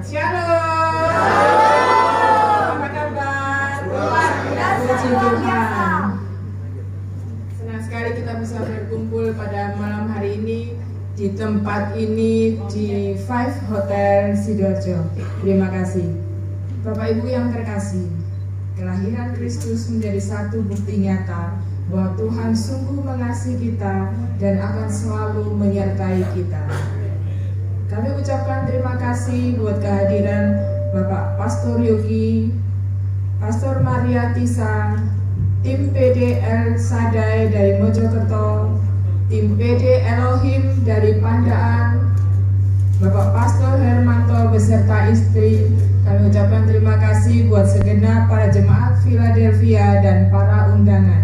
Shalom. Apa kabar? Puji Tuhan. Senang sekali kita bisa berkumpul pada malam hari ini di tempat ini di Five Hotel Sidoarjo. Terima kasih. Bapak Ibu yang terkasih, kelahiran Kristus menjadi satu bukti nyata bahwa Tuhan sungguh mengasihi kita dan akan selalu menyertai kita. Kami ucapkan terima kasih buat kehadiran Bapak Pastor Yogi, Pastor Maria Tisa, tim PD El Sadai dari Mojokerto, tim PD Elohim dari Pandaan, Bapak Pastor Hermanto beserta istri. Kami ucapkan terima kasih buat segenap para jemaat Philadelphia dan para undangan.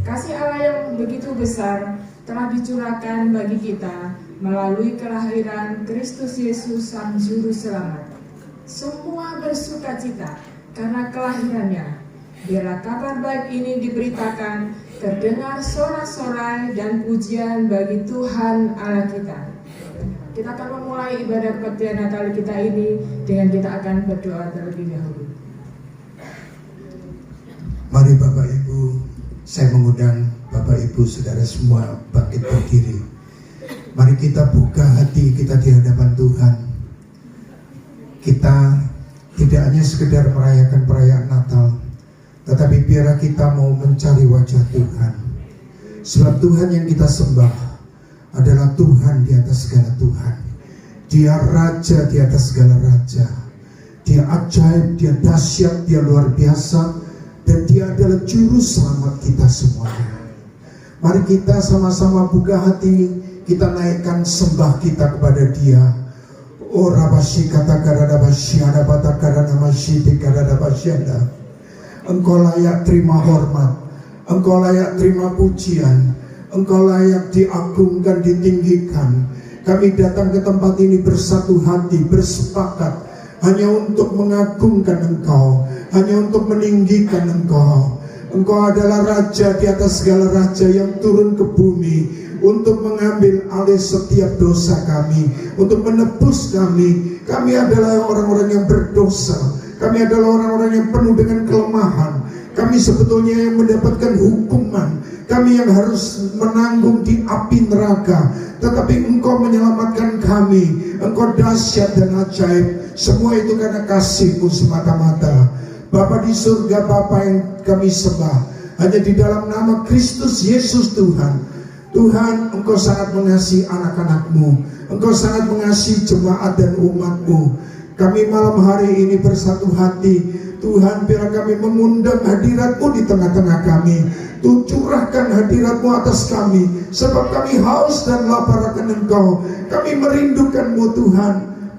Kasih Allah yang begitu besar telah dicurahkan bagi kita melalui kelahiran Kristus Yesus Sang Juru Selamat. Semua bersukacita karena kelahirannya. Biarlah kabar baik ini diberitakan, terdengar sorak-sorai dan pujian bagi Tuhan Allah kita. Kita akan memulai ibadah kebaktian Natal kita ini dengan kita akan berdoa terlebih dahulu. Mari Bapak Ibu, saya mengundang Bapak Ibu Saudara semua bangkit berdiri. Mari kita buka hati kita di hadapan Tuhan. Kita tidak hanya sekedar merayakan perayaan Natal, tetapi biarlah kita mau mencari wajah Tuhan. Sebab Tuhan yang kita sembah adalah Tuhan di atas segala Tuhan. Dia Raja di atas segala Raja. Dia ajaib, dia dahsyat, dia luar biasa, dan dia adalah Juru Selamat kita semuanya. Mari kita sama-sama buka hati, kita naikkan sembah kita kepada Dia. Oh Rabashi kata karada basyada bata karada masyiti karada basyada. Engkau layak terima hormat, Engkau layak terima pujian, Engkau layak diagungkan, ditinggikan. Kami datang ke tempat ini bersatu hati, bersepakat hanya untuk mengagungkan Engkau, hanya untuk meninggikan Engkau. Engkau adalah Raja di atas segala Raja yang turun ke bumi untuk mengambil alih setiap dosa kami, untuk menebus kami. Kami adalah orang-orang yang berdosa, kami adalah orang-orang yang penuh dengan kelemahan. Kami sebetulnya yang mendapatkan hukuman, kami yang harus menanggung di api neraka, tetapi Engkau menyelamatkan kami. Engkau dahsyat dan ajaib. Semua itu karena kasih-Mu semata-mata. Bapa di surga, Bapa yang kami sembah, hanya di dalam nama Kristus Yesus Tuhan. Tuhan, Engkau sangat mengasihi anak-anak-Mu, Engkau sangat mengasihi jemaat dan umat-Mu. Kami malam hari ini bersatu hati, Tuhan, biar kami mengundang hadirat-Mu di tengah-tengah kami. Tuh curahkan hadirat-Mu atas kami, sebab kami haus dan lapar akan Engkau. Kami merindukan-Mu Tuhan,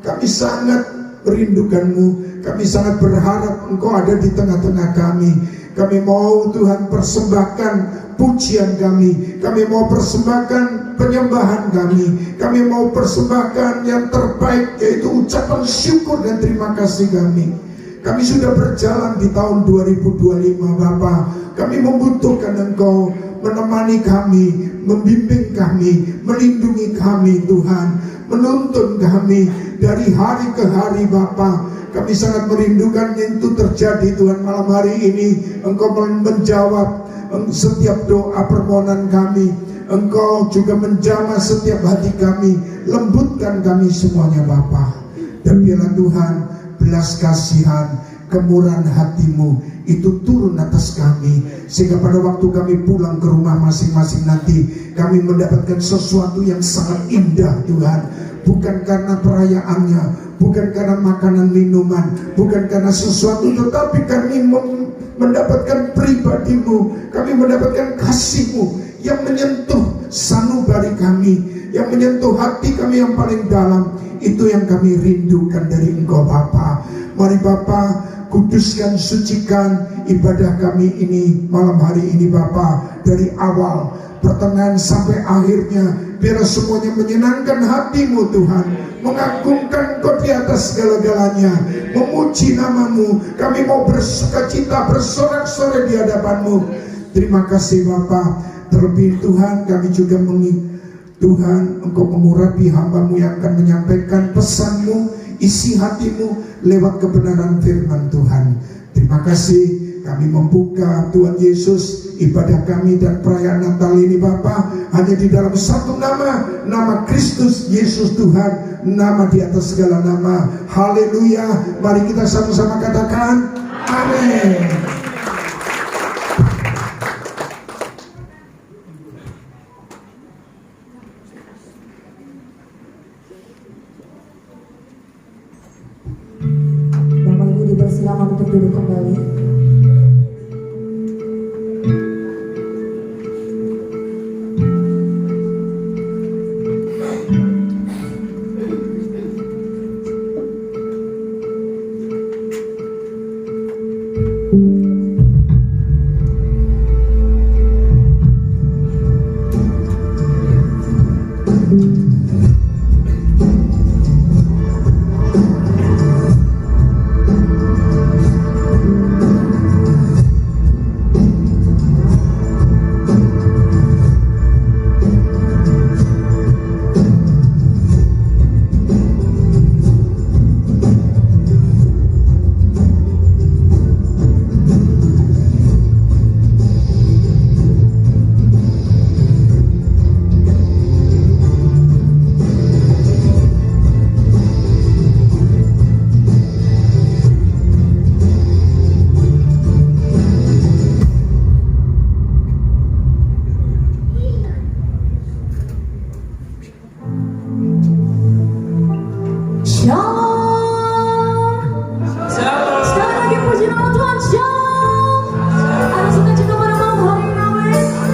kami sangat merindukan-Mu. Kami sangat berharap Engkau ada di tengah-tengah kami. Kami mau Tuhan persembahkan pujian kami. Kami mau persembahkan penyembahan kami. Kami mau persembahkan yang terbaik, yaitu ucapan syukur dan terima kasih kami. Kami sudah berjalan di tahun 2025 Bapa. Kami membutuhkan Engkau menemani kami, membimbing kami, melindungi kami Tuhan, menuntun kami dari hari ke hari Bapa. Kami sangat merindukan itu terjadi Tuhan malam hari ini. Engkau menjawab setiap doa permohonan kami. Engkau juga menjamah setiap hati kami. Lembutkan kami semuanya Bapa. Dan biarlah Tuhan belas kasihan, kemurahan hati-Mu itu turun atas kami, sehingga pada waktu kami pulang ke rumah masing-masing nanti, kami mendapatkan sesuatu yang sangat indah Tuhan. Bukan karena perayaannya, bukan karena makanan minuman, bukan karena sesuatu, tetapi kami mendapatkan pribadi-Mu, kami mendapatkan kasih-Mu yang menyentuh sanubari kami, yang menyentuh hati kami yang paling dalam. Itu yang kami rindukan dari Engkau Bapa. Mari Bapa, kuduskan, sucikan ibadah kami ini malam hari ini Bapa, dari awal, pertengahan sampai akhirnya. Biar semuanya menyenangkan hati-Mu Tuhan, mengagungkan Engkau di atas segala-galanya, memuji nama-Mu. Kami mau bersukacita, bersorak-sorai di hadapan-Mu. Terima kasih Bapa. Terlebih Tuhan, kami juga Tuhan, Engkau mengurapi hamba-Mu yang akan menyampaikan pesan-Mu isi hatimu lewat kebenaran firman Tuhan. Terima kasih, kami membuka Tuhan Yesus ibadah kami dan perayaan Natal ini Bapa hanya di dalam satu nama, nama Kristus Yesus Tuhan, nama di atas segala nama. Haleluya. Mari kita sama-sama katakan amin. Bapak Ibu dipersilakan untuk duduk kembali. Sekali lagi puji nama Tuhan. Shalom. Ada sukacita pada malam hari ini. Amin.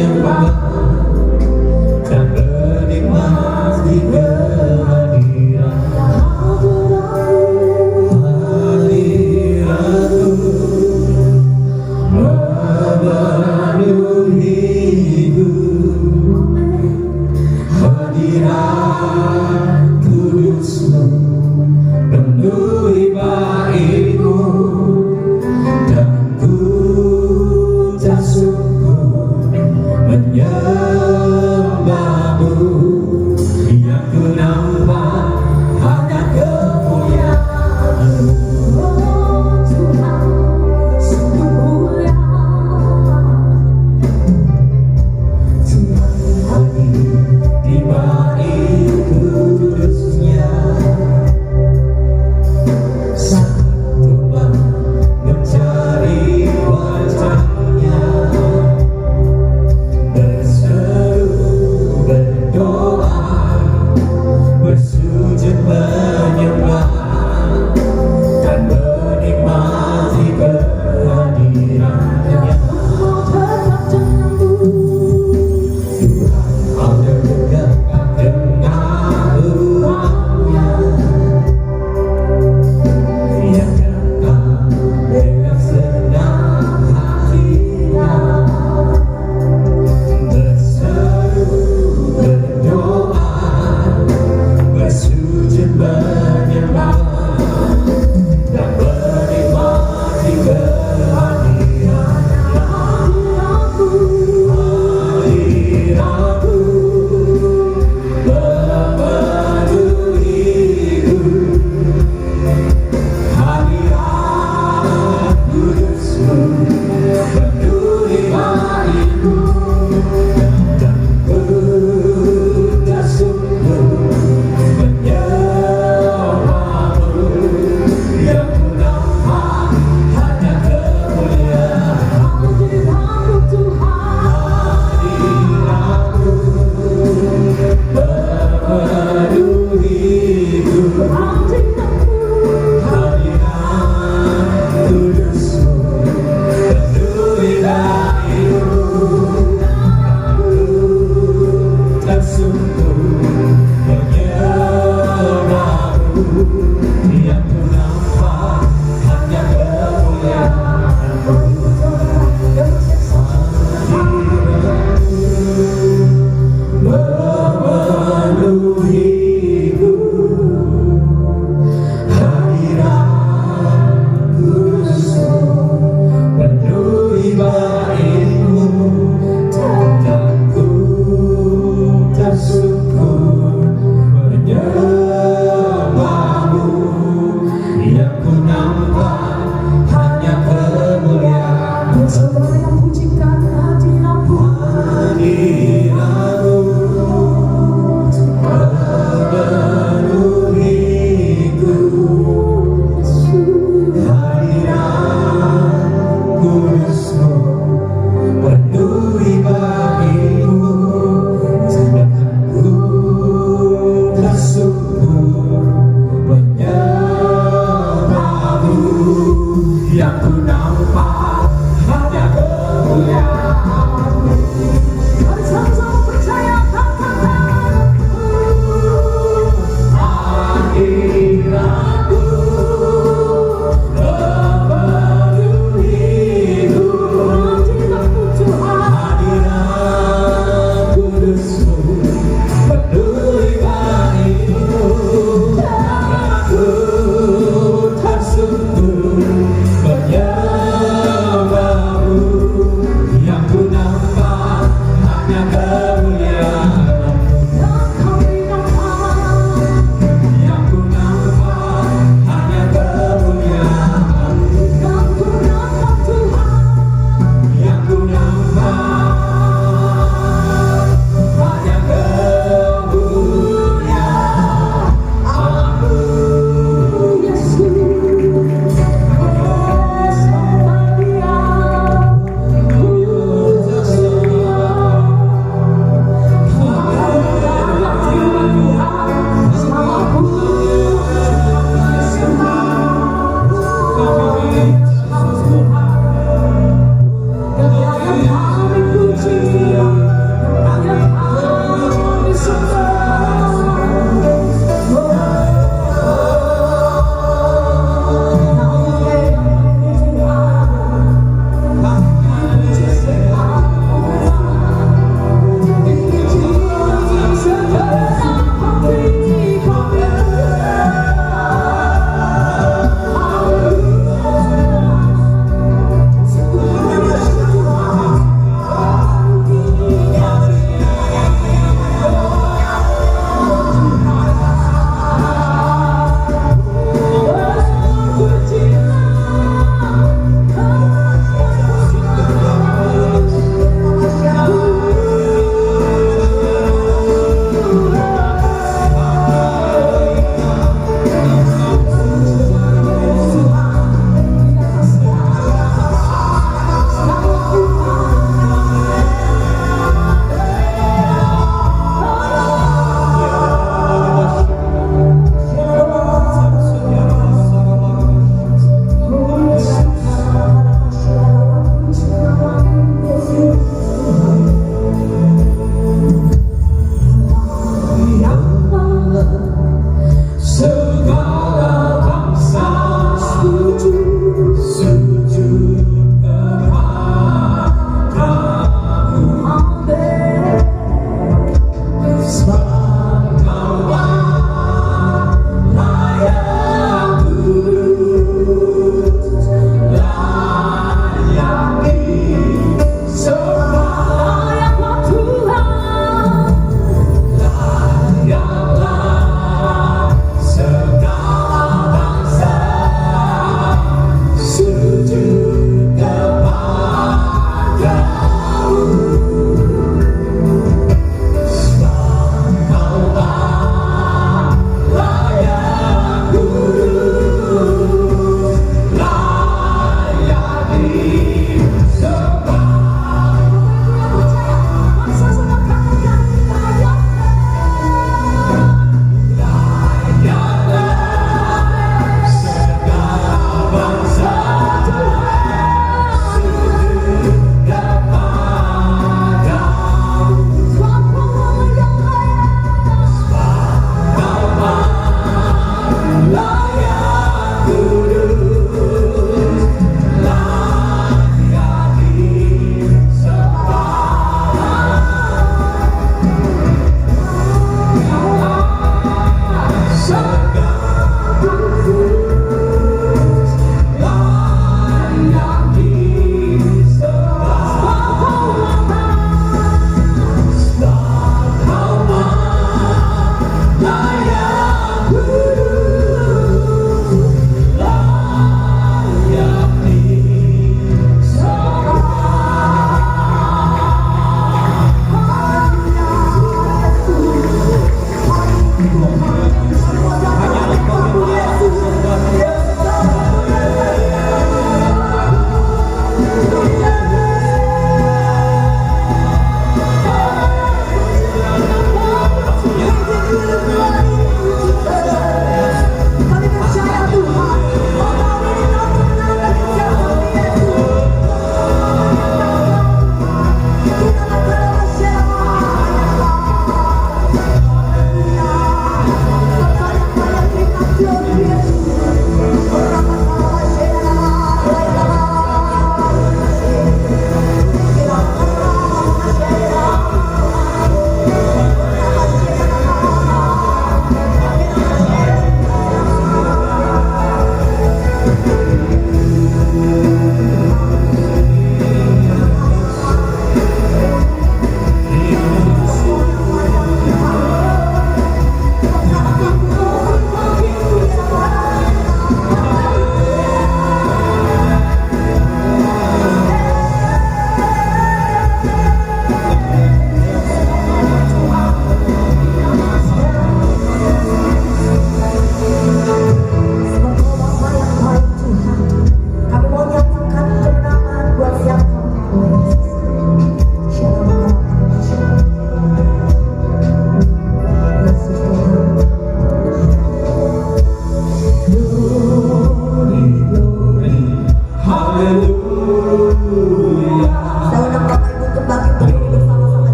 menyembahmu.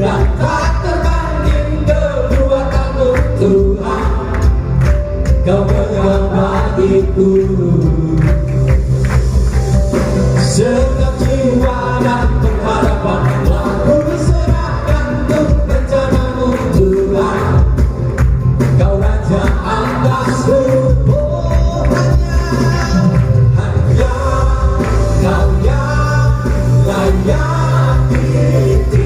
yang tak terbanding kekuatanmu Tuhan. Kau pegang bagiku segenap jiwa dan pengharapan telah ku serahkan untuk rencanamu Tuhan. Kau raja atasku, oh hanya kau yang layak ditinggikan.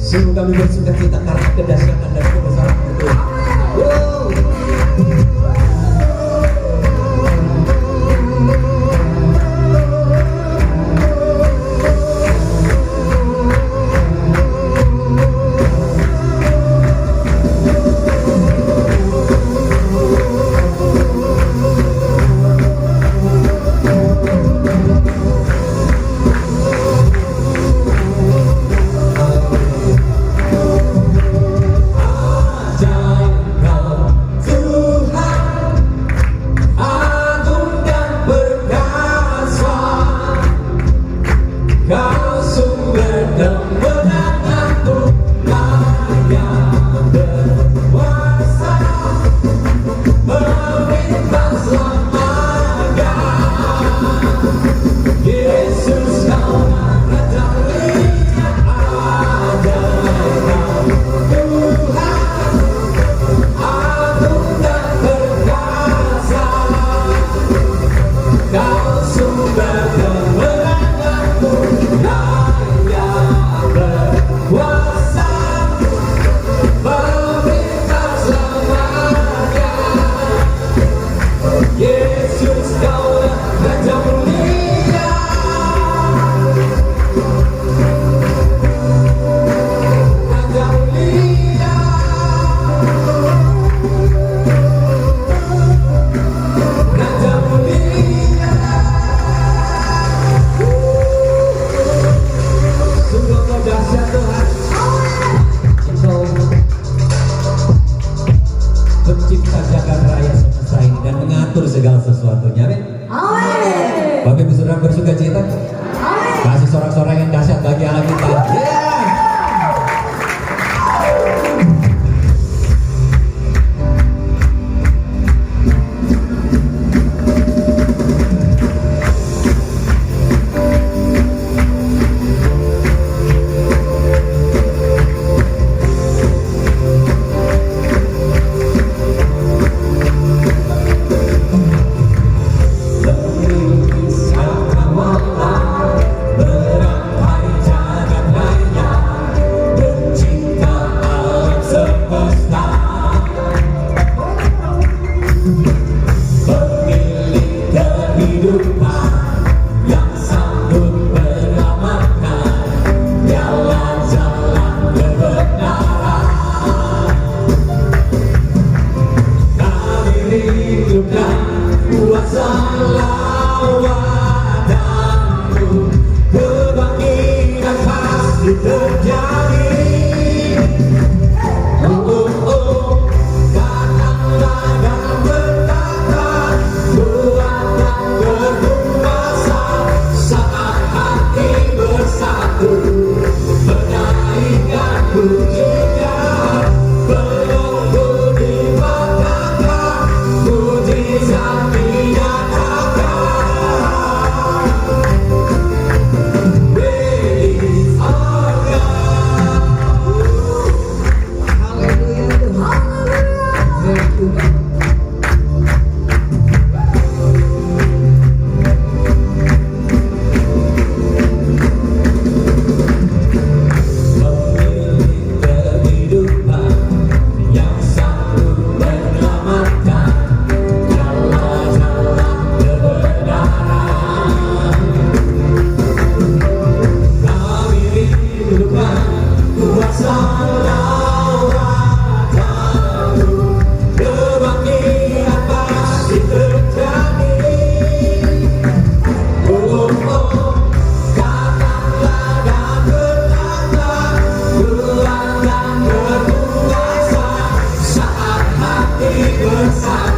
Sungguh kami bersuka cita karena kedahsyatan dan kebesaran Tuhan. Pencipta jagat raya semesta ini dan mengatur segala sesuatunya. Amin. Amin. Bapak Ibu Saudara bersuka cita. Amin. Kasih sorak-sorai yang dahsyat bagi Allah kita.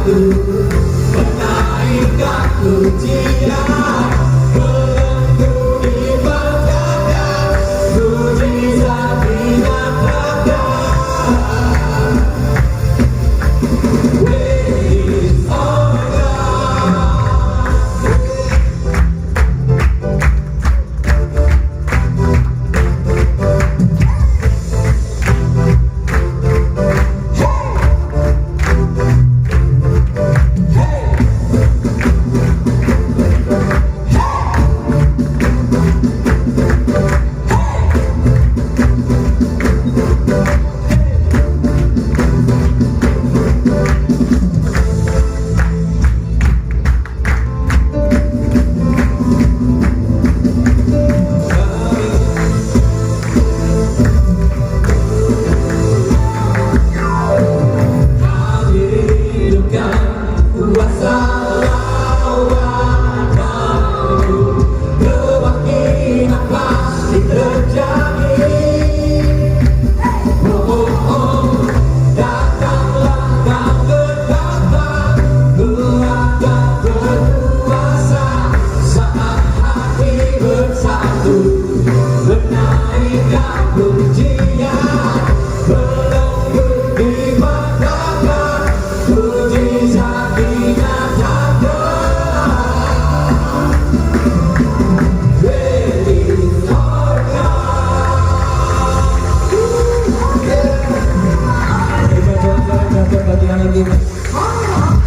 jatuh, menaikkan pujian, belenggu dibanggakan, mujizat dinyatakan. Great is our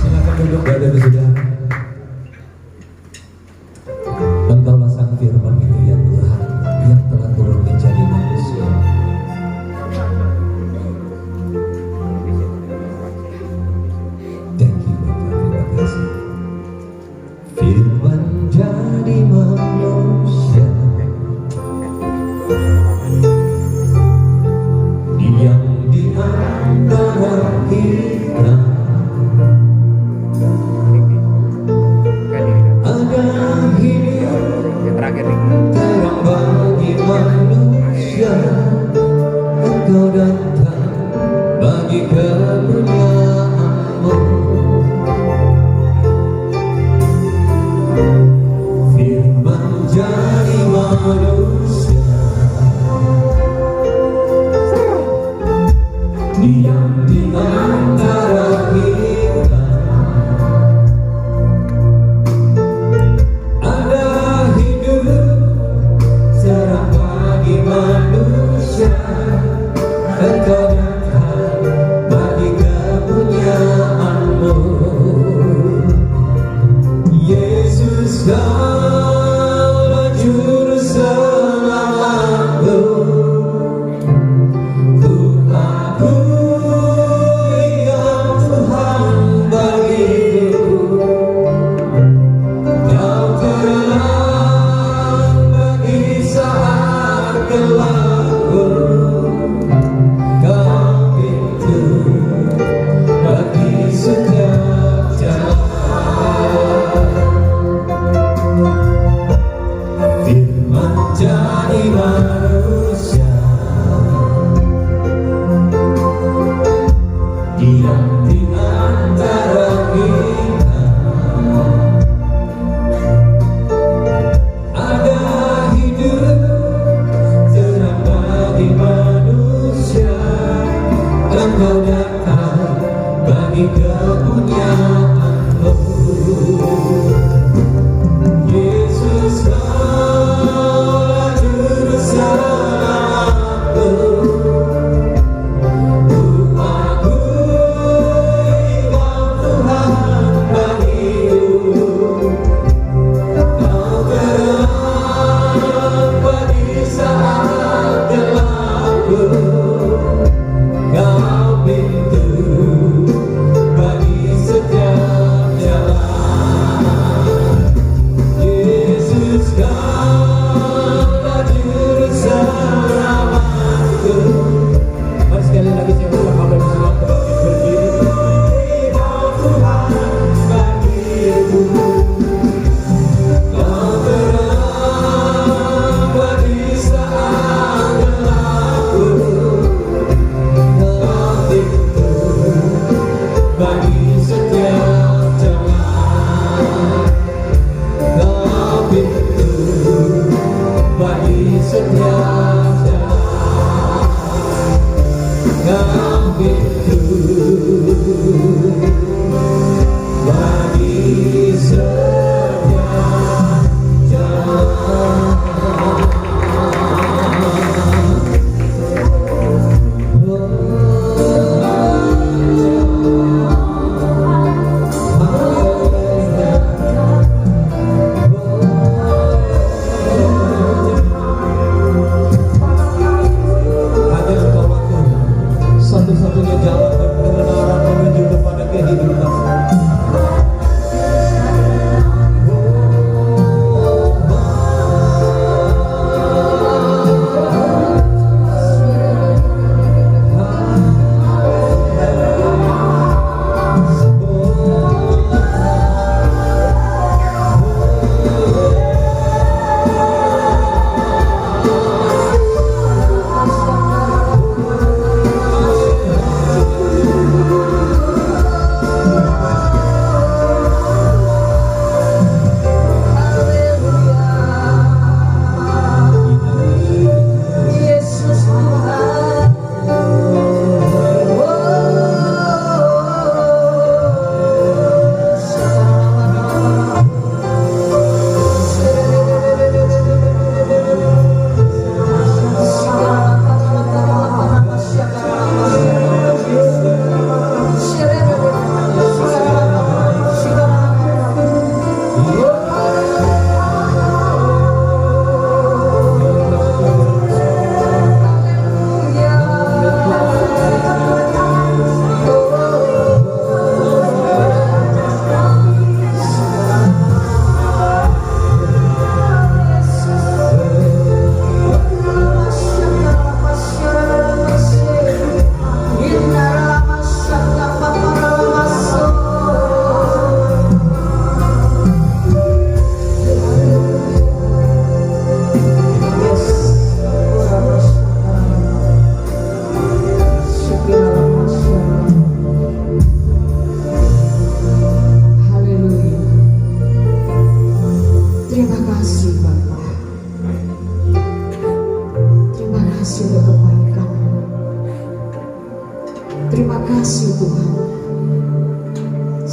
silakan duduk Bapak dan Saudara. Engkaulah sang firman itu ya Tuhan, yang telah turun menjadi manusia. Thank you Bapak, terima kasih. Firman jadi manusia, yang di antara kita. Ada hidup terang bagi manusia, Engkau datang bagi kemuliaan-Mu. Firman jadi manusia, diam di antara kita. Ada hidup terang bagi manusia, Engkau datang bagi kemuliaan-Mu. Yesus, Kaulah Juru Selamatku. Ku akui Kau Tuhan bagiku. Kau terang bagi saat gelapku. Kau pintu bagi setiap jalan. Firman jadi manusia, diam di antara kita. Ada hidup terang bagi manusia, Engkau datang bagi kemuliaan-Mu. Yesus, Kaulah Juru Selamatku. Ku akui Kau Tuhan bagiku. Kau terang bagi saat gelapku. Kau pintu bagi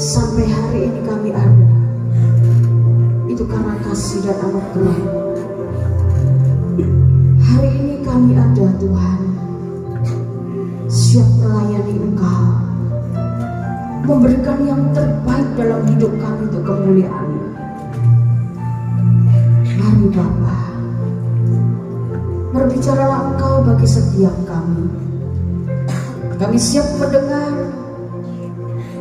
Sampai hari ini kami ada, itu karena kasih dan anugerah. Hari ini kami ada Tuhan, siap melayani Engkau, memberikan yang terbaik dalam hidup kami untuk kemuliaan. Mari Bapa, berbicaralah Engkau bagi setiap kami. Kami siap mendengar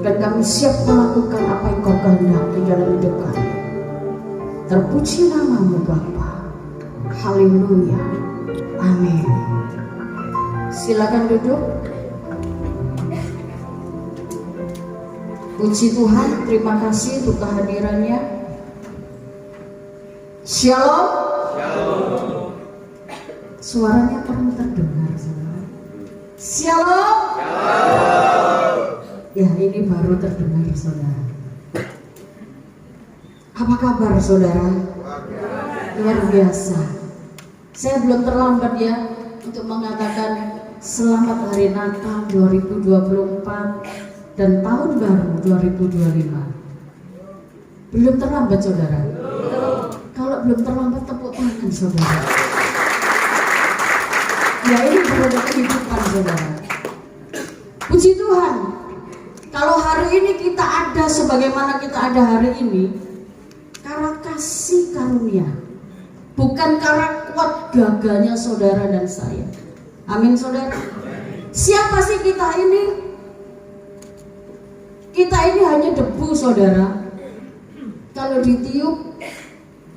dan kami siap melakukan apa yang Kau kehendaki dalam hidup kami. Terpuji nama-Mu Bapa. Haleluya. Amin. Silakan duduk. Puji Tuhan, terima kasih untuk kehadirannya. Shalom. Shalom. Suaranya kurang terdengar, saudara. Shalom. Shalom. Ya, ini baru terdengar, saudara. Apa kabar, saudara? Luar biasa. Saya belum terlambat ya untuk mengatakan selamat hari Natal 2024 dan tahun baru 2025. Belum terlambat, saudara. Kalau belum terlambat, tepuk tangan, saudara. Ya, ini produk kehidupan, saudara. Puji Tuhan. Kalau hari ini kita ada sebagaimana kita ada hari ini, karena kasih karunia, bukan karena kuat gagahnya saudara dan saya. Amin, saudara. Siapa sih kita ini? Kita ini hanya debu, saudara. Kalau ditiup,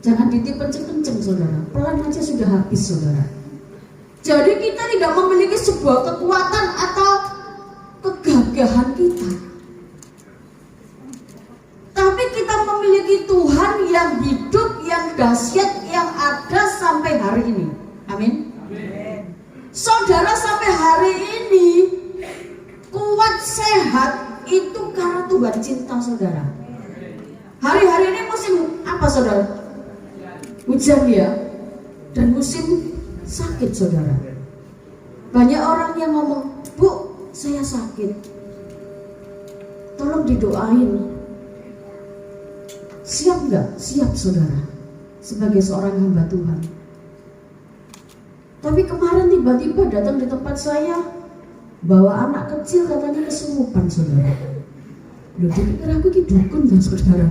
jangan ditiup kenceng-kenceng, saudara. Pelan aja sudah habis, saudara. Jadi kita tidak memiliki sebuah kekuatan atau kegagahan kita. Tapi kita memiliki Tuhan yang hidup, yang dahsyat, yang ada sampai hari ini. Amin. Saudara, sampai hari ini kuat, sehat, itu karena Tuhan cinta saudara. Hari-hari ini musim apa, saudara? Hujan ya. Dan musim sakit, saudara. Banyak orang yang ngomong, "Bu, saya sakit, tolong didoain." Siap nggak? Siap, saudara, sebagai seorang hamba Tuhan. Tapi kemarin tiba-tiba datang di tempat saya, bawa anak kecil, katanya kesurupan, saudara. Loh, dipikir aku ini dukun kan, saudara.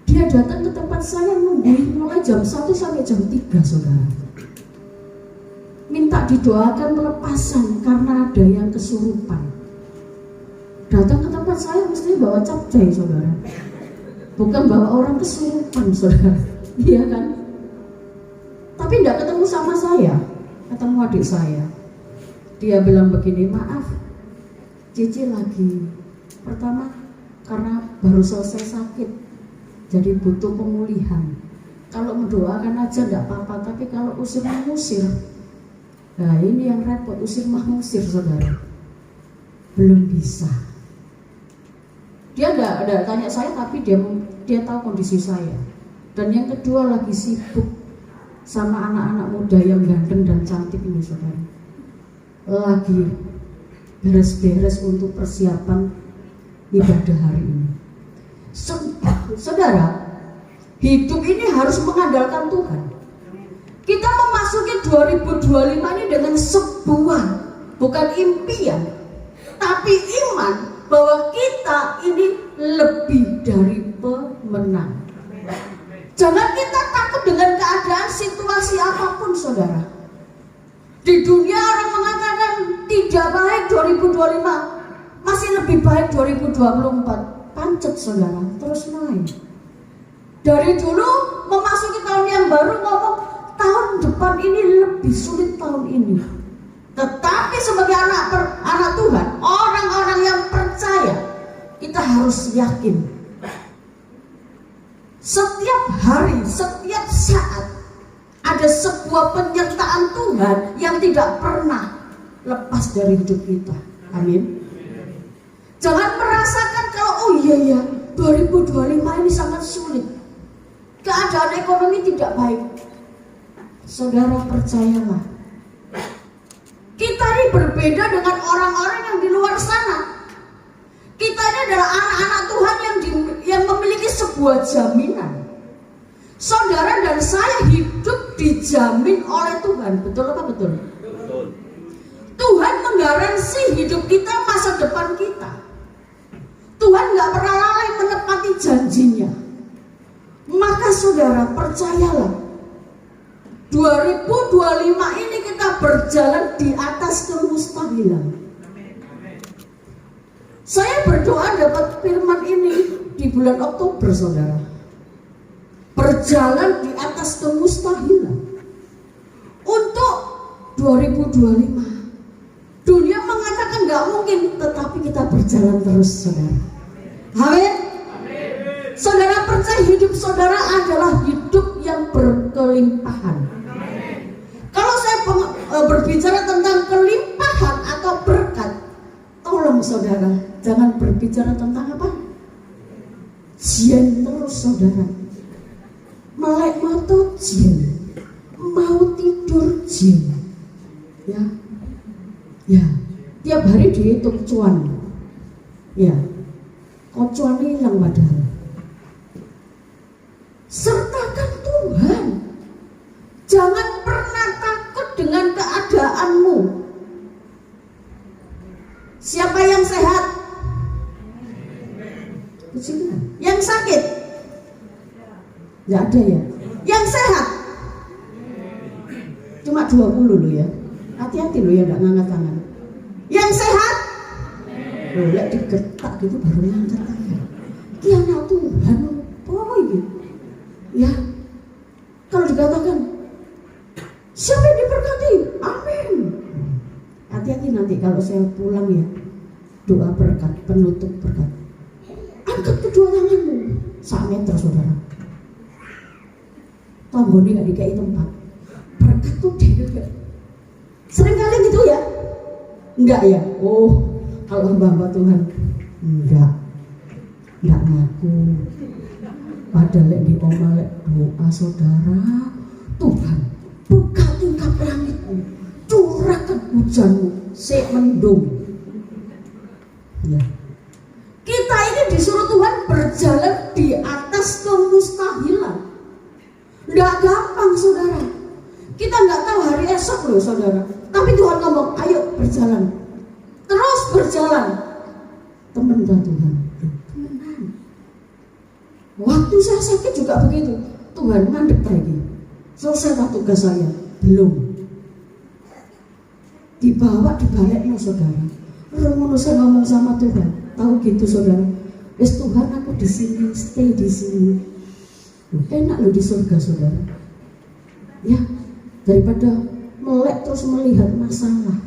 Dia datang ke tempat saya nungguin mulai jam 1 sampai jam 3, saudara. Minta didoakan pelepasan karena ada yang kesurupan. Datang ke tempat saya mestinya bawa capcay, saudara. Bukan bawa orang kesurupan, saudara. Iya kan? Tapi tidak ketemu sama saya, ketemu adik saya. Dia bilang begini, "Maaf, Cici lagi, pertama karena baru selesai sakit, jadi butuh pemulihan. Kalau mendoakan aja tidak apa-apa, tapi kalau usir mengusir, nah ini yang repot, usir mengusir, saudara, belum bisa." Dia ada tanya saya, tapi dia tahu kondisi saya. Dan yang kedua, lagi sibuk sama anak-anak muda yang ganteng dan cantik ini, saudara. Lagi beres-beres untuk persiapan ibadah hari ini. Saudara, hidup ini harus mengandalkan Tuhan. Kita memasuki 2025 ini dengan sebuah, bukan impian, tapi iman bahwa kita ini lebih dari pemenang. Jangan kita takut dengan keadaan situasi apapun, saudara. Di dunia orang mengatakan tidak baik 2025, masih lebih baik 2024. Pancet, saudara, terus naik. Dari dulu memasuki tahun yang baru ngomong tahun depan ini lebih sulit tahun ini. Tetapi sebagai anak Tuhan, orang-orang yang percaya, kita harus yakin. Setiap hari, setiap saat ada sebuah penyertaan Tuhan yang tidak pernah lepas dari hidup kita. Amin. Jangan merasakan kalau oh iya 2025 ini sangat sulit, keadaan ekonomi tidak baik. Saudara, percayalah, kita ini berbeda dengan orang-orang yang di luar sana. sebuah jaminan. Saudara dan saya hidup dijamin oleh Tuhan. Betul apa betul? Betul. Tuhan menggaransi hidup kita, masa depan kita. Tuhan gak pernah lalai menepati janjinya. Maka saudara percayalah, 2025 ini kita berjalan di atas kemustahilan. Saya berdoa dapat firman ini di bulan Oktober, saudara. Berjalan di atas kemustahilan untuk 2025. Dunia mengatakan gak mungkin, tetapi kita berjalan terus, saudara. Amin. Saudara percaya hidup saudara adalah hidup yang berkelimpahan. Kalau saya berbicara tentang kelimpahan atau berkat, tolong saudara jangan berbicara tentang apa? Jien terus saudara. Melek mata jien, mau tidur jien. Ya, tiap hari dihitung cuan. Ya, kok cuan hilang padahal. Sertakan Tuhan. Jangan pernah takut dengan keadaanmu. Siapa yang sehat? Yang sakit? Tidak ada ya. Yang sehat? Cuma 20 loh ya. Hati-hati loh ya, tidak ngangkat tangan. Yang sehat? Loh, lihat digetak gitu baru ngangkat tangan. Ini anak Tuhan, apa ini? Ya, kalau dikatakan siapa yang diberkati? Amin. Hati-hati nanti kalau saya pulang ya, doa berkat, penutup berkat. Angkat kedua tanganmu, 1 meter saudara. Tanggone gak dikai tempat. Berkat tuh dia. Sering kali gitu ya? Enggak ya? Oh, kalau hamba Tuhan enggak ngaku. Padahal di omalek doa saudara, Tuhan buka tingkap langitmu, curahkan hujanmu, sik mendung. Ya. Kita ini disuruh Tuhan berjalan di atas kemustahilan. Nggak gampang saudara. Kita nggak tahu hari esok loh saudara. Tapi Tuhan ngomong, ayo berjalan, terus berjalan. Teman Tuhan. Waktu saya sakit juga begitu. Tuhan mandek lagi. Selesai tugas saya? Belum. Dibawa dibaliknya saudara. Romono saya ngomong sama Tuhan. Tahu gitu saudara. Wes Tuhan aku di sini, stay di sini. Enak loh di surga saudara. Ya, daripada melek terus melihat masalah.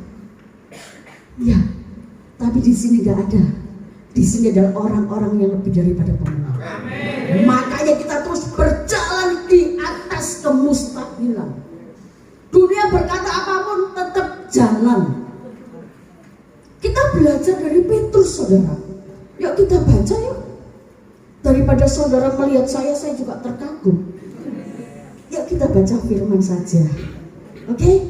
Ya, tapi di sini gak ada. Di sini adalah orang-orang yang lebih daripada pemenang. Makanya kita terus berjalan di atas kemustahilan. Dunia berkata apapun tetap jalan. Kita belajar dari Petrus saudara. Yuk kita baca yuk. Daripada saudara melihat saya juga terkagum. Yuk kita baca firman saja. Oke?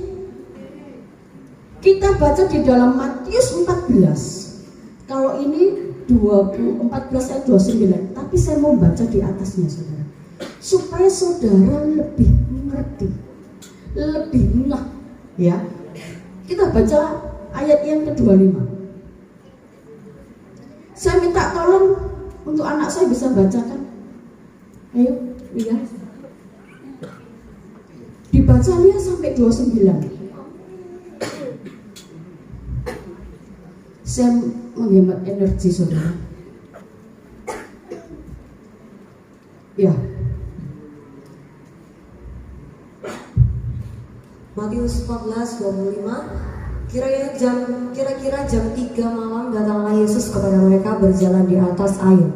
Kita baca di dalam Matius 14. Kalau ini 14 ayat 29, tapi saya mau baca di atasnya saudara, supaya saudara lebih mengerti, lebih ngeh ya. Kita baca ayat yang ke-25. Saya minta tolong untuk anak saya bisa bacakan. Ayo, lihat. Dibaca lihat sampai 29. Saya menghemat energi saudara. Ya. Matius 14:25. Kira-kira jam 3 malam datanglah Yesus kepada mereka berjalan di atas air.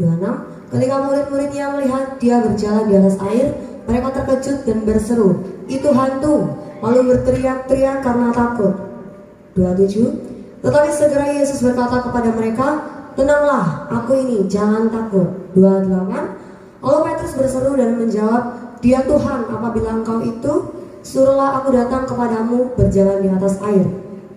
26. Ketika murid-muridnya melihat dia berjalan di atas air, mereka terkejut dan berseru, "Itu hantu!" Lalu berteriak-teriak karena takut. 27. Tetapi segera Yesus berkata kepada mereka, "Tenanglah, aku ini, jangan takut." 28. Lalu Petrus berseru dan menjawab, "Dia Tuhan, apabila engkau itu, suruhlah aku datang kepadamu berjalan di atas air."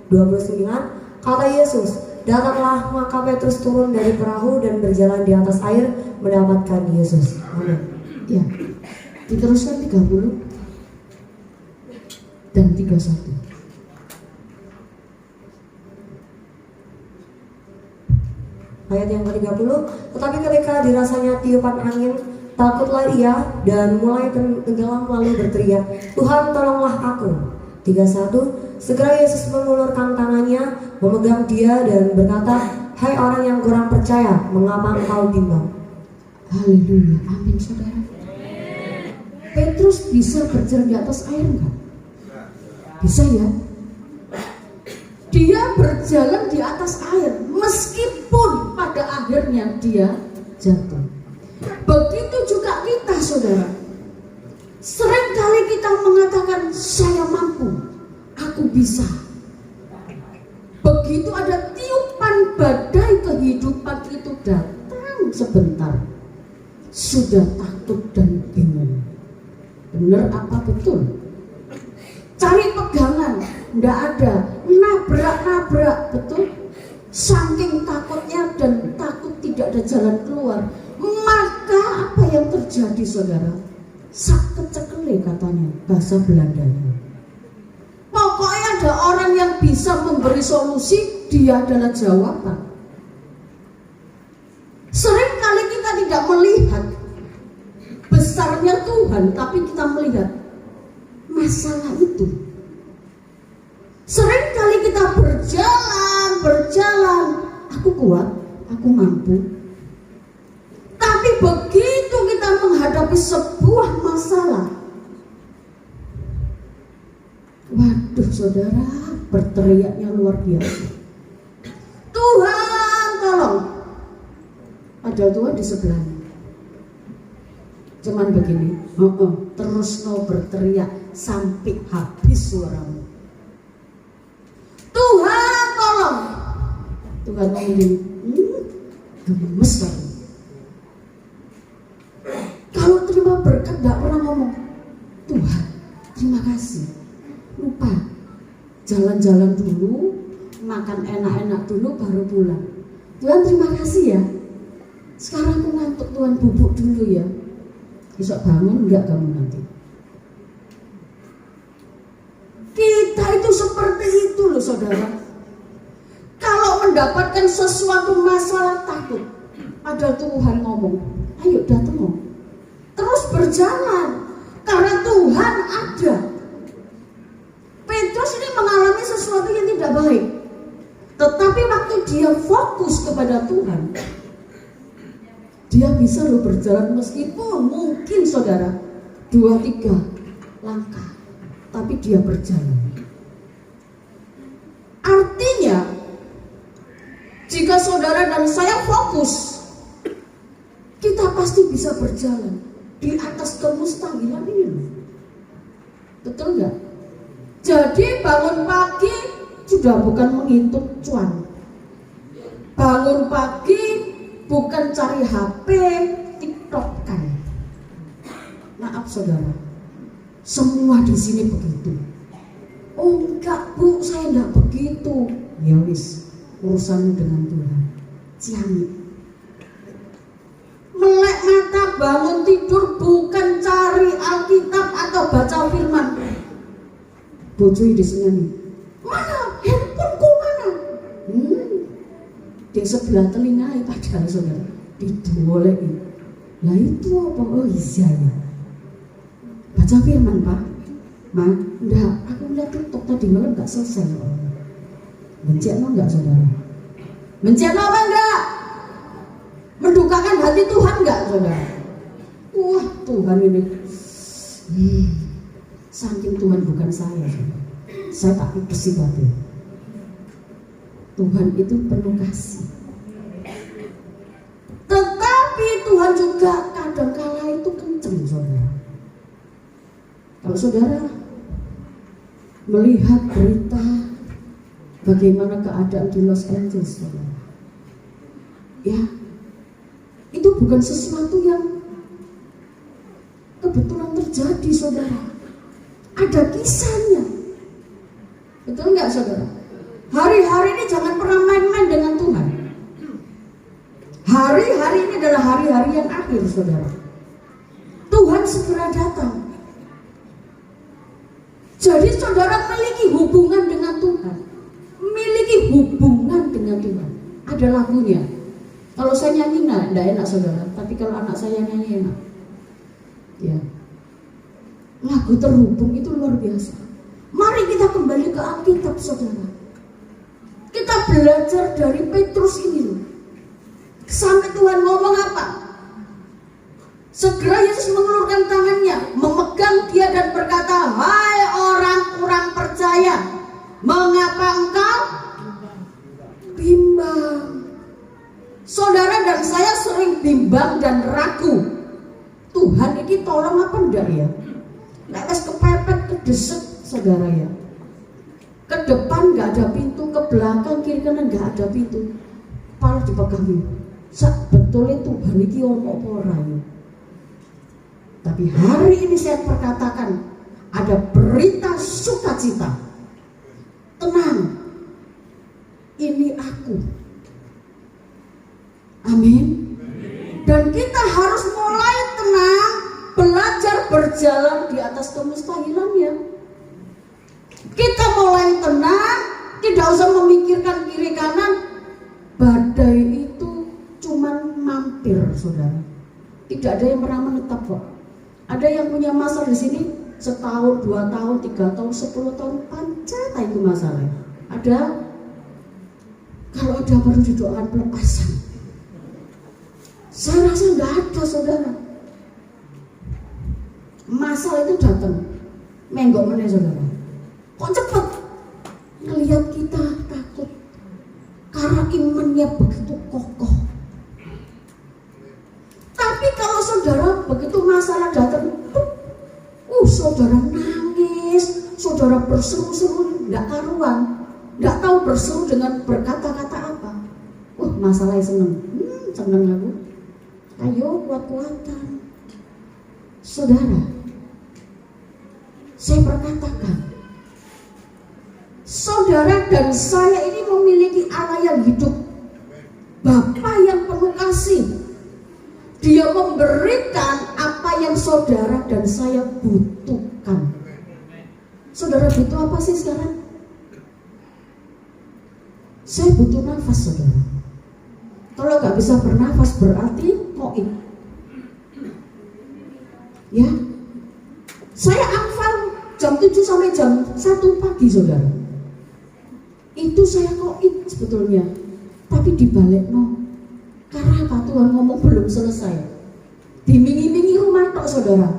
29. Kata Yesus, Datanglah, maka Petrus turun dari perahu dan berjalan di atas air mendapatkan Yesus. Amin. Ya, diteruskan 30 dan 31. Ayat yang ke-30, tetapi ketika dirasanya tiupan angin, takutlah ia dan mulai tenggelam lalu berteriak, Tuhan tolonglah aku. 31, segera Yesus mengulurkan tangannya, memegang dia dan berkata, hai orang yang kurang percaya, mengapa engkau bimbang? Haleluya, amin saudara. Petrus bisa berjalan di atas air enggak? Bisa ya. Dia berjalan di atas air meskipun pada akhirnya dia jatuh. Begitu juga kita saudara. Seringkali kita mengatakan saya mampu, aku bisa. Begitu ada tiupan badai kehidupan itu datang sebentar, sudah takut dan bingung. Benar apa betul? Cari pegangan, enggak ada, nabrak-nabrak, betul? Saking takutnya dan takut tidak ada jalan keluar. Maka apa yang terjadi saudara? Sak kecekele katanya, bahasa Belandanya. Pokoknya ada orang yang bisa memberi solusi, dia adalah jawaban. Seringkali kita tidak melihat besarnya Tuhan, tapi kita melihat masalah itu. Seringkali kita berjalan, aku kuat, aku mampu. Tapi begitu kita menghadapi sebuah masalah, waduh saudara, berteriaknya luar biasa. Tuhan tolong. Padahal Tuhan di sebelahnya. Cuman begini, terus mau berteriak sampai habis suaramu. Tuhan tolong. Tuhan ngomongin, gemes banget. Kalau terima berkat gak pernah ngomong, Tuhan terima kasih. Lupa, jalan-jalan dulu, makan enak-enak dulu baru pulang. Tuhan terima kasih ya. Sekarang aku ngantuk, Tuhan bubuk dulu ya. Besok bangun enggak kamu nanti. Kita itu seperti itu loh saudara. Kalau mendapatkan sesuatu masalah takut, padahal Tuhan ngomong, ayo datang, terus berjalan karena Tuhan ada. Petrus ini mengalami sesuatu yang tidak baik, tetapi waktu dia fokus kepada Tuhan, dia bisa loh berjalan meskipun mungkin saudara 2-3 langkah, tapi dia berjalan. Artinya jika saudara dan saya fokus, kita pasti bisa berjalan di atas kemustahilan ini loh. Betul nggak? Jadi bangun pagi sudah bukan menghitung cuan. Bangun pagi bukan cari HP, TikTok kan. Maaf saudara, semua di sini begitu. Oh enggak bu, saya enggak begitu. Ya wis, urusanmu dengan Tuhan. Ciamik. Melek mata bangun tidur bukan cari Alkitab atau baca firman. Bojoi disini. Mana handphoneku mana? Di sebelah telinga padahal saudara didolekin. Lah itu apa? Oh iya ya. Baca firman Pak. Ma, enggak, aku lihat TikTok tadi malam enggak selesai. Mencetno enggak saudara? Mencetno apa enggak? Mendukakan hati Tuhan enggak saudara? Wah Tuhan ini saking Tuhan bukan saya saudara. Saya tak pikir batin. Tuhan itu penuh kasih. Tetapi Tuhan juga kadang-kala itu kenceng saudara. Kalau saudara melihat berita bagaimana keadaan di Los Angeles saudara, ya itu bukan sesuatu yang kebetulan terjadi saudara. Ada kisahnya. Betul nggak saudara? Hari-hari ini jangan pernah main-main dengan Tuhan. Hari-hari ini adalah hari-hari yang akhir, saudara. Tuhan segera datang. Jadi saudara memiliki hubungan dengan Tuhan. Memiliki hubungan dengan Tuhan. Ada lagunya. Kalau saya nyanyi enggak enak saudara. Tapi kalau anak saya nyanyi enak. Ya. Lagu terhubung itu luar biasa. Mari kita kembali ke Alkitab, saudara. Kita belajar dari Petrus ini loh. Sampai Tuhan ngomong apa? Segera Yesus mengulurkan tangannya, memegang dia dan berkata, "Hai orang kurang percaya, mengapa engkau bimbang?" Saudara dan saya sering bimbang dan ragu. Tuhan ini tolong apa enggak ya? Nek wis kepepet kedeset, saudara ya. Ke depan nggak ada pintu, ke belakang kiri kanan nggak ada pintu. Kepala dipegangi. Sebetulnya Tuhan ini ono apa ora ya? Tapi hari ini saya perkatakan ada berita sukacita. Tenang. Ini aku. Amin. Dan kita harus mulai tenang, belajar berjalan di atas kemustahilannya. Kita mulai tenang, tidak usah memikirkan kiri kanan. Badai itu cuman mampir, saudara. Tidak ada yang pernah menetap kok. Ada yang punya masalah di sini setahun, 2 tahun, 3 tahun, 10 tahun, pancet itu masalah. Ada? Kalau ada baru didoakan pelepasan. Saya rasa nggak ada, saudara. Masalah itu datang, menggok meneh, saudara. Kok cepet? Ngelihat kita takut karena imannya begitu kokoh. Tapi kalau saudara begitu masalah datang, saudara nangis, saudara berseru-seru, nggak karuan, nggak tahu berseru dengan berkata-kata apa. Masalahnya seneng aku. Ayo kuat-kuatan. Saudara, saya perkatakan, saudara dan saya ini memiliki Allah yang hidup, Bapa yang penuh kasih. Dia memberikan apa yang saudara dan saya butuhkan. Saudara butuh apa sih sekarang? Saya butuh nafas, saudara. Kalau nggak bisa bernafas berarti koin. Ya, saya hafal jam 7 sampai jam 1 pagi, saudara. Itu saya koin sebetulnya. Tapi dibalik no. Karena apa? Tuhan ngomong belum selesai. Dimingi-mingi rumah tok, saudara.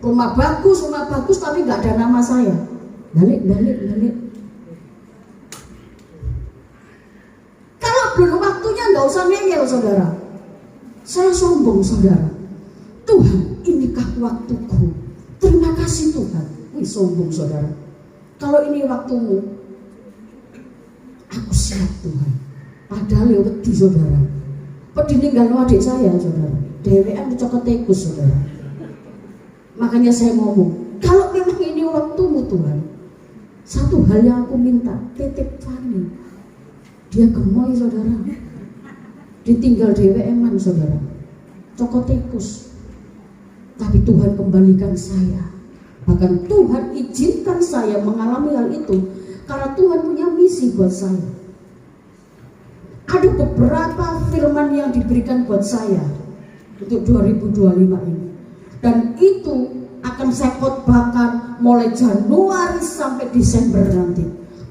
Rumah bagus tapi nggak ada nama saya. Balik. Kalau belum waktunya nggak usah ngeyel, saudara. Saya sombong, saudara. Tuhan, inikah waktuku? Terima kasih Tuhan. Sombong, saudara. Kalau ini waktumu, aku siap Tuhan. Padahal ya wedi, saudara. Peninggal adik saya, saudara. DWM dicokot tikus, saudara. Makanya saya ngomong, kalau memang ini waktumu Tuhan, satu hal yang aku minta, titip Fani. Dia gemoy, saudara. Ditinggal DWM-an, saudara. Cokot tikus. Tapi Tuhan kembalikan saya. Bahkan Tuhan izinkan saya mengalami hal itu karena Tuhan punya misi buat saya. Ada beberapa firman yang diberikan buat saya untuk 2025 ini. Dan itu akan saya khotbahkan mulai Januari sampai Desember nanti.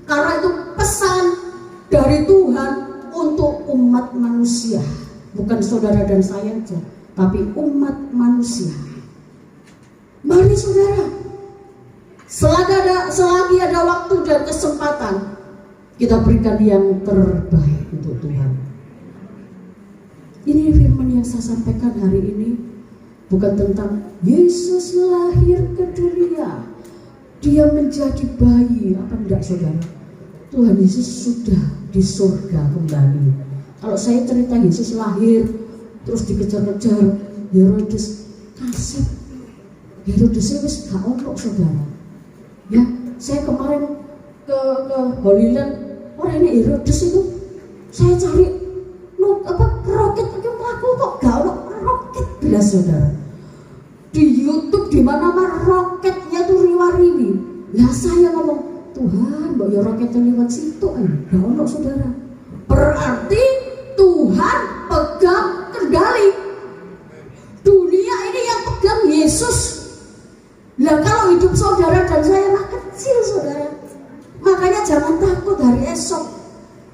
Karena itu pesan dari Tuhan untuk umat manusia. Bukan saudara dan saya saja, tapi umat manusia. Mari saudara, selagi ada waktu dan kesempatan, kita berikan yang terbaik untuk Tuhan. Ini firman yang saya sampaikan hari ini bukan tentang Yesus lahir ke dunia, dia menjadi bayi, apa enggak, saudara? Tuhan Yesus sudah di surga kembali. Kalau saya cerita Yesus lahir terus dikejar-kejar Herodes, kasih Herodes wis gak ono, saudara. Ya, saya kemarin ke Holy Land Orang ini Herodes itu, saya cari roket itu aku kok gak ada roket belas saudara. Di YouTube di mana-mana roketnya tuh riwa-riwi. Lah saya ngomong, Tuhan, mbak ya roketnya lewat situ gak ada saudara. Berarti Tuhan pegang kendali. Dunia ini yang pegang Yesus. Lah kalau hidup saudara dan saya mah kecil saudara. Makanya jangan takut hari esok.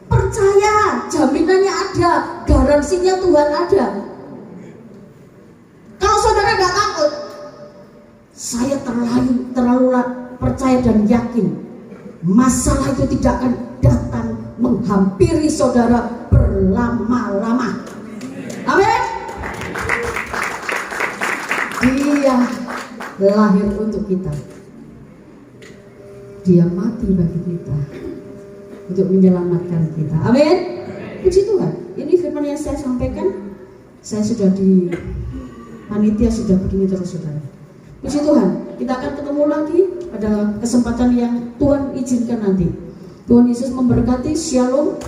Percaya, jaminannya ada, garansinya Tuhan ada. Kalau saudara gak takut, saya terlalu percaya dan yakin masalah itu tidak akan datang menghampiri saudara berlama-lama. Amin. Dia lahir untuk kita. Dia mati bagi kita untuk menyelamatkan kita. Amin. Puji Tuhan. Ini firman yang saya sampaikan. Saya sudah di panitia sudah begini terus saudara. Puji Tuhan. Kita akan ketemu lagi pada kesempatan yang Tuhan izinkan nanti. Tuhan Yesus memberkati. Shalom.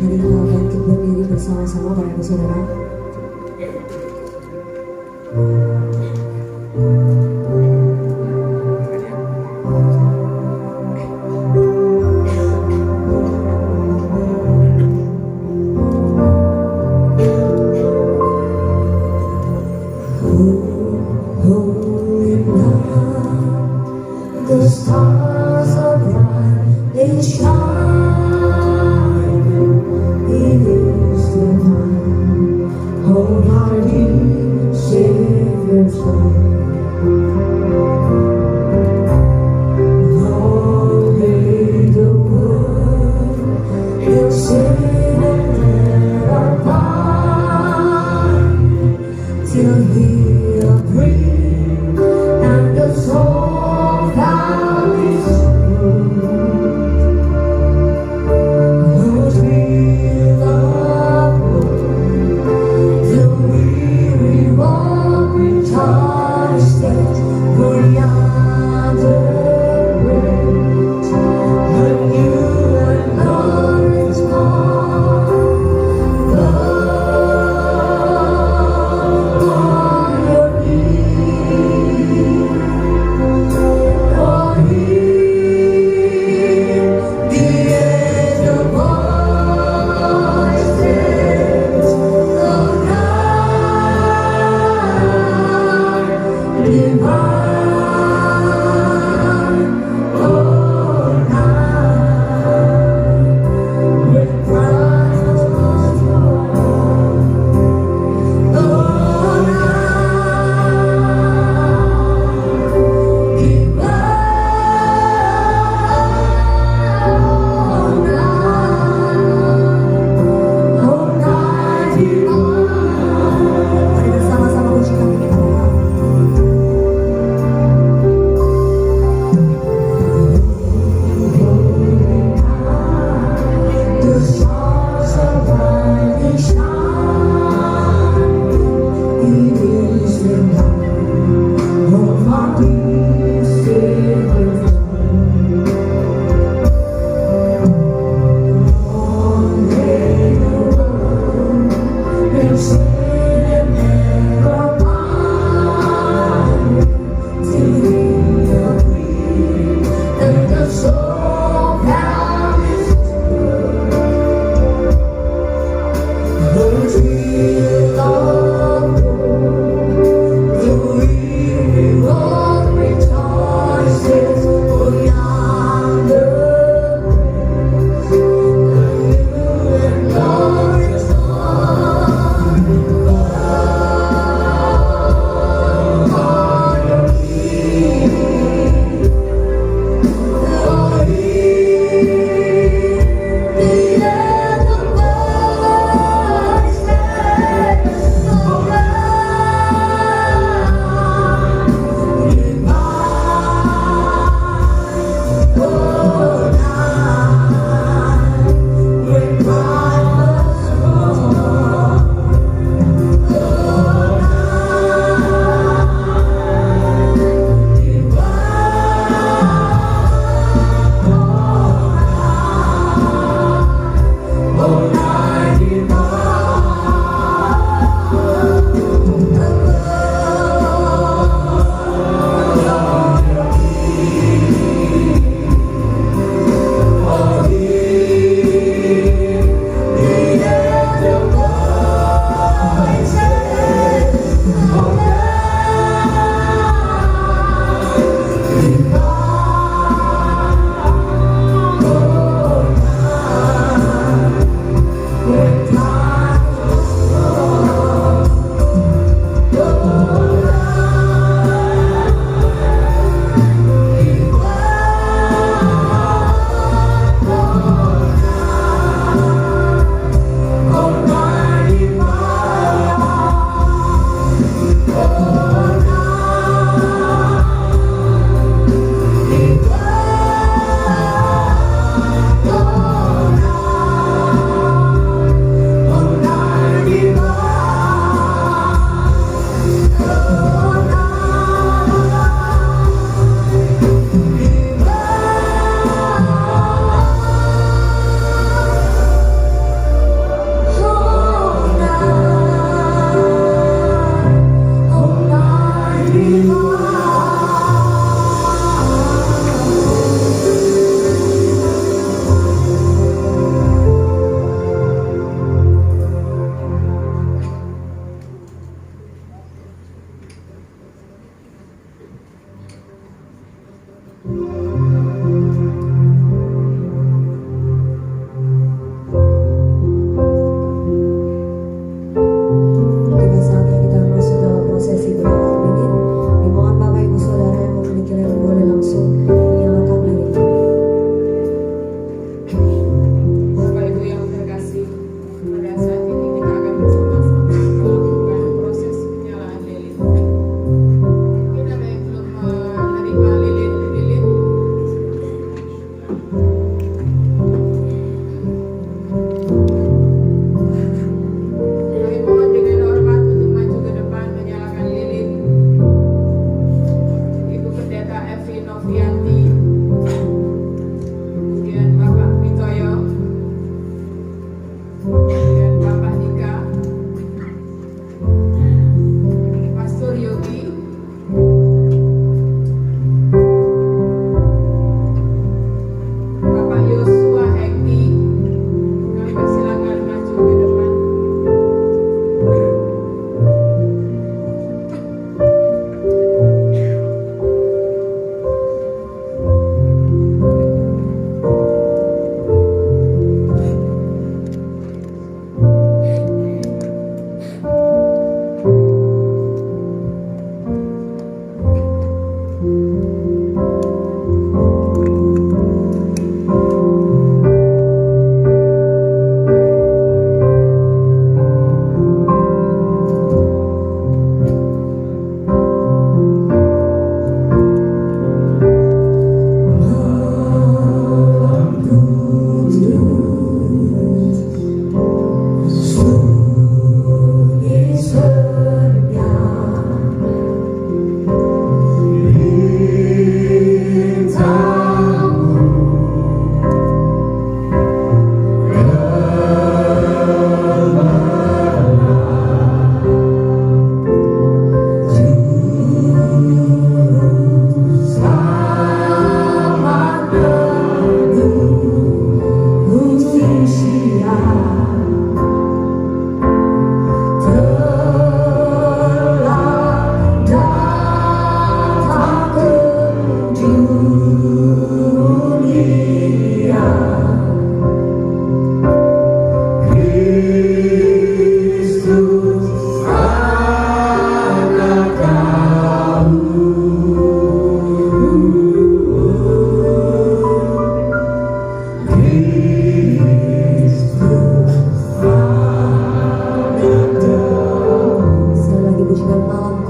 Mari kita bangkit berdiri bersama-sama para ibu saudara. Holy night, the stars are brightly shining. It is the time, oh mighty Savior.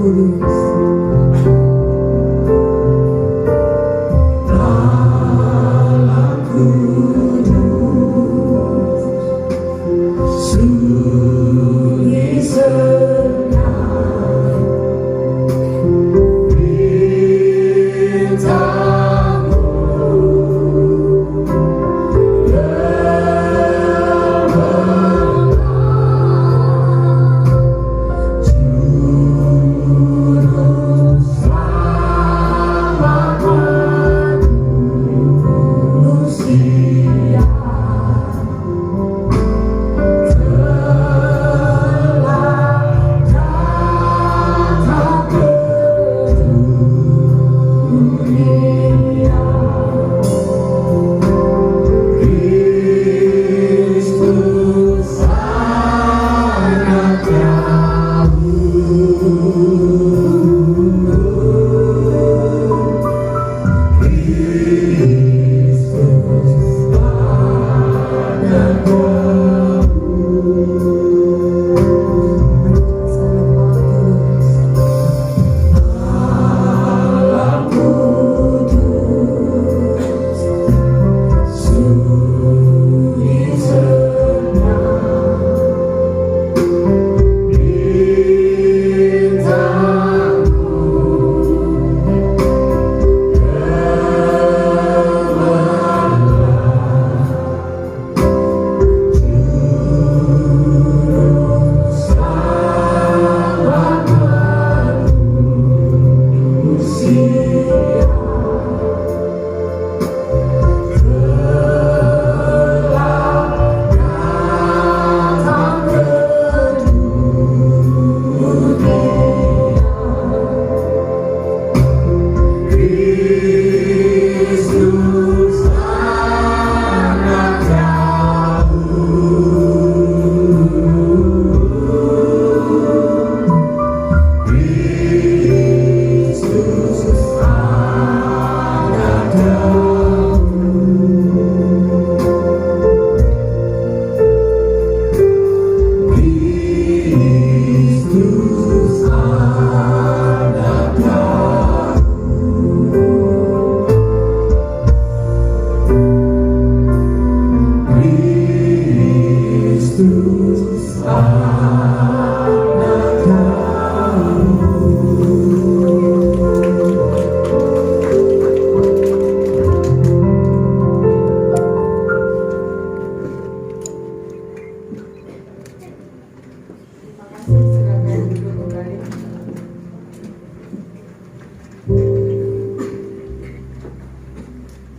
Kudus.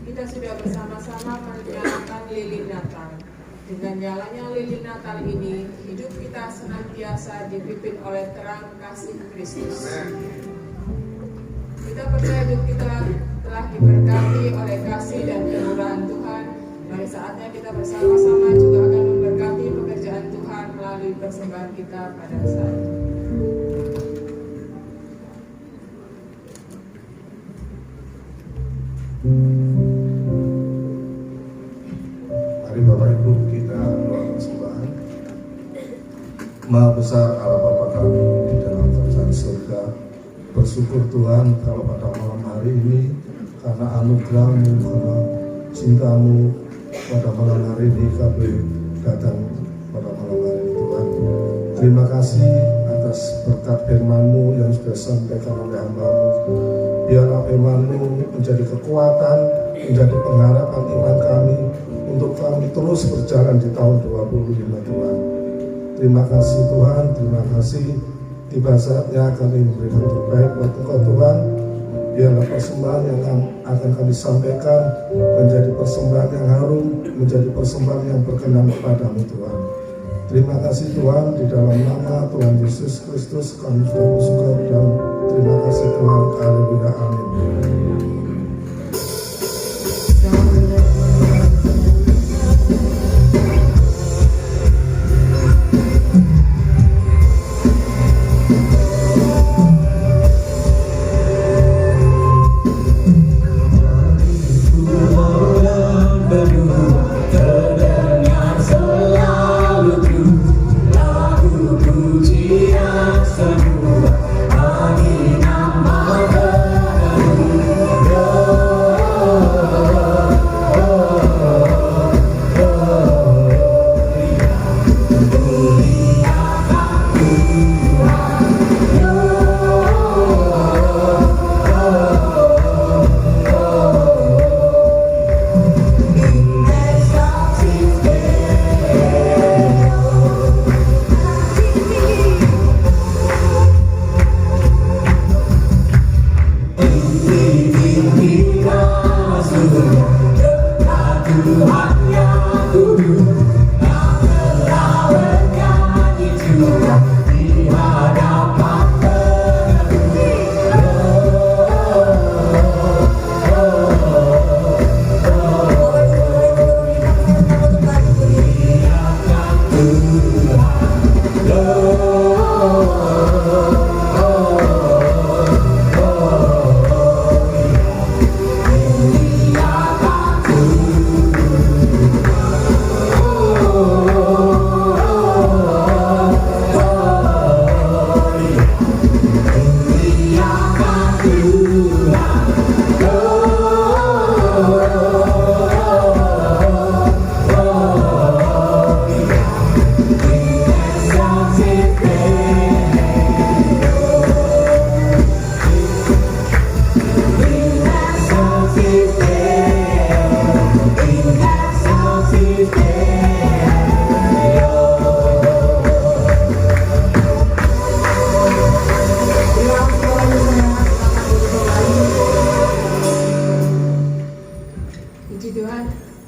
Kita sudah bersama-sama menyalakan lilin Natal. Dengan nyalanya lilin Natal ini, hidup kita senantiasa dipimpin oleh terang kasih Kristus. Kita percaya hidup kita telah diberkati oleh kasih dan kemurahan Tuhan. Mari saatnya kita bersama-sama juga akan memberkati pekerjaan Tuhan melalui persembahan kita pada saat ini. Mari Bapak Ibu kita doa persembahan. Maha besar Allah Bapa kami di dalam kerajaan surga, bersyukur Tuhan kalau pada malam hari ini karena anugerah-Mu, karena cinta-Mu, pada malam hari ini kami datang pada malam hari ini Tuhan. Terima kasih atas berkat firman-Mu yang sudah disampaikan oleh hamba-Mu. Biarlah firman-Mu menjadi kekuatan, menjadi pengharapan iman kami untuk kami terus berjalan di tahun 2025 Tuhan. Terima kasih Tuhan, terima kasih. Tiba saatnya kami memberikan terbaik buat Engkau Tuhan. Biarlah persembahan yang akan kami sampaikan menjadi persembahan yang harum, menjadi persembahan yang berkenan kepadamu Tuhan. Terima kasih Tuhan, di dalam nama Tuhan Yesus Kristus kami sudah bersyukur dan terima kasih Tuhan. Haleluya, amin. Pujian semua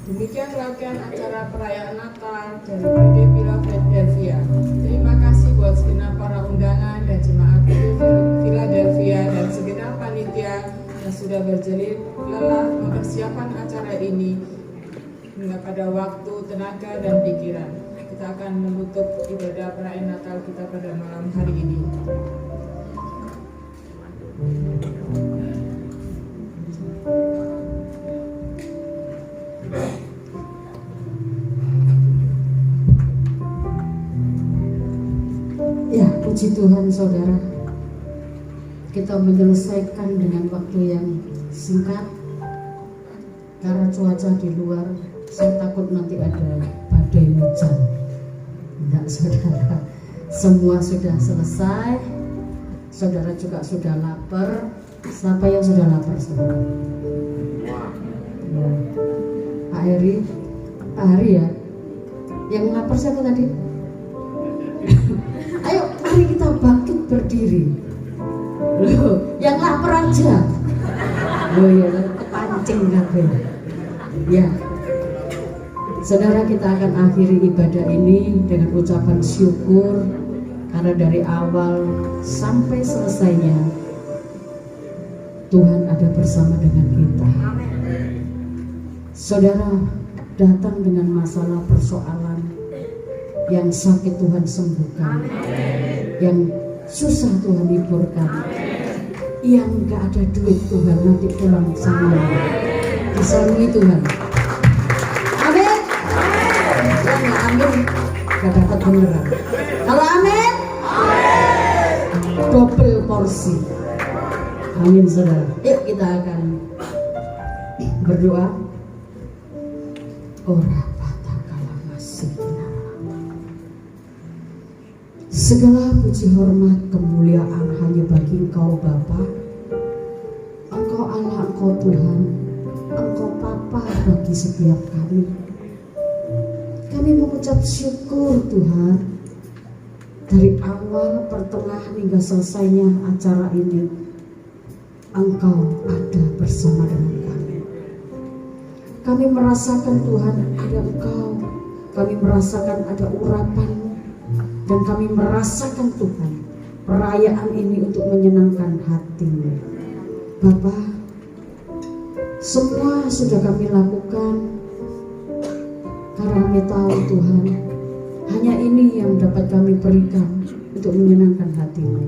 Demikian rangkaian acara perayaan Natal dari PD Philadelphia. Terima kasih buat segenap para undangan dan jemaat PD Philadelphia dan segenap panitia yang sudah berjerih lelah mempersiapkan acara ini hingga pada waktu, tenaga, dan pikiran. Kita akan menutup ibadah perayaan Natal kita pada malam hari ini. Ya, puji Tuhan saudara, kita menyelesaikan dengan waktu yang singkat karena cuaca di luar, saya takut nanti ada badai hujan. Enggak saudara, semua sudah selesai, saudara juga sudah lapar. Siapa yang sudah lapar saudara? Ya. Pak Hari ya, yang lapar siapa tadi? Ayo mari kita bangkit berdiri. Loh, yang lapar aja. Oh ya, kepancing kabeh. Ya. Saudara, kita akan akhiri ibadah ini dengan ucapan syukur karena dari awal sampai selesainya Tuhan ada bersama dengan kita. Saudara datang dengan masalah persoalan, yang sakit Tuhan sembuhkan, yang susah Tuhan hiburkan, yang gak ada duit Tuhan nanti pulang sama disalui Tuhan. Amin. Yang gak amin gak dapat beneran. Kalau amin, double porsi. Amin saudara. Yuk kita akan berdoa. Ora patakala masih. Segala puji hormat kemuliaan hanya bagi Engkau Bapa. Engkau Allah, Engkau Tuhan, Engkau Papa bagi setiap kami. Kami mengucap syukur Tuhan, dari awal, pertengahan hingga selesainya acara ini Engkau ada bersama dengan kami. Kami merasakan Tuhan ada Engkau, kami merasakan ada urapan, dan kami merasakan Tuhan perayaan ini untuk menyenangkan hati-Mu. Bapa, semua sudah kami lakukan karena kami tahu Tuhan hanya ini yang dapat kami berikan untuk menyenangkan hati-Mu.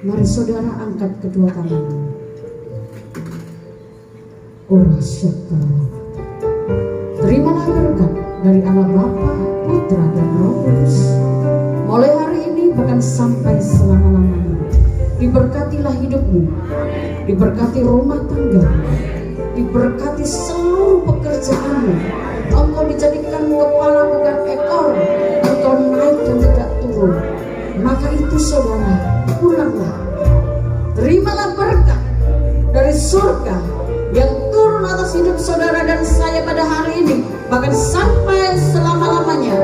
Mari saudara angkat kedua tangan. Ora syukur. Terimalah berkat dari Allah Bapa, Putra dan Roh Kudus. Mulai hari ini bahkan sampai selama-lamanya. Diberkatilah hidupmu, diberkati rumah tanggamu, diberkati seluruh pekerjaanmu. Engkau dijadikan kepala bukan ekor, engkau naik dan tidak turun. Maka itu saudara, pulanglah, terimalah berkat dari surga yang turun atas hidup saudara dan saya pada hari ini, bahkan sampai selama-lamanya.